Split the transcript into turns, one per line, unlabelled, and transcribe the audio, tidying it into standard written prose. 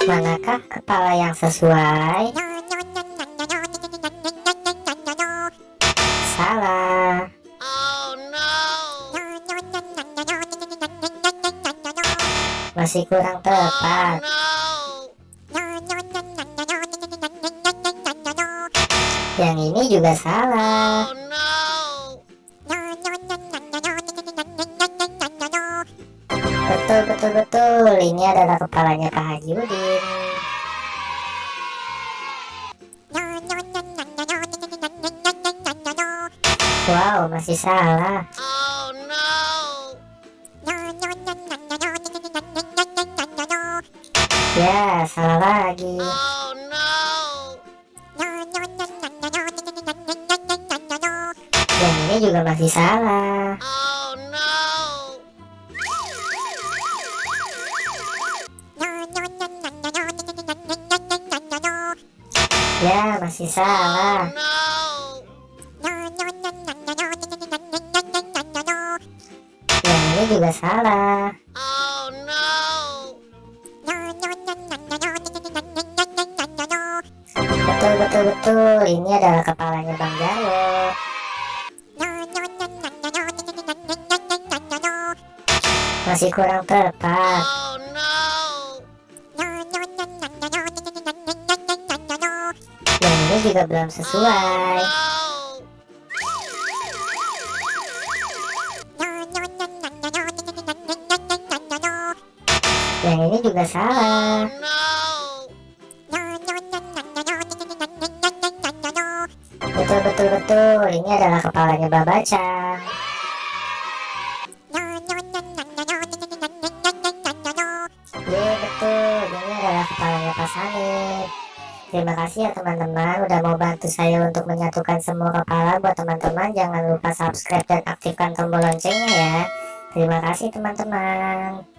Manakah kepala yang sesuai? Salah. Masih kurang tepat. Yang ini juga salah. Betul. Ini adalah kepalanya Pak Haji Udin. Wow, masih salah. Ya, salah lagi. Yang ini juga masih salah. Ya, masih salah. Yang ini juga salah. Betul. Ini adalah kepalanya Bang Jarwo. Masih kurang tepat. Yang ini juga belum sesuai. Yang ini juga salah. Betul. Ini adalah kepalanya Babacang. Betul. Ini adalah kepalanya Pak Sanit. Terima kasih ya teman-teman udah mau bantu saya untuk menyatukan semua kepala. Buat teman-teman jangan lupa subscribe dan aktifkan tombol loncengnya ya. Terima kasih teman-teman.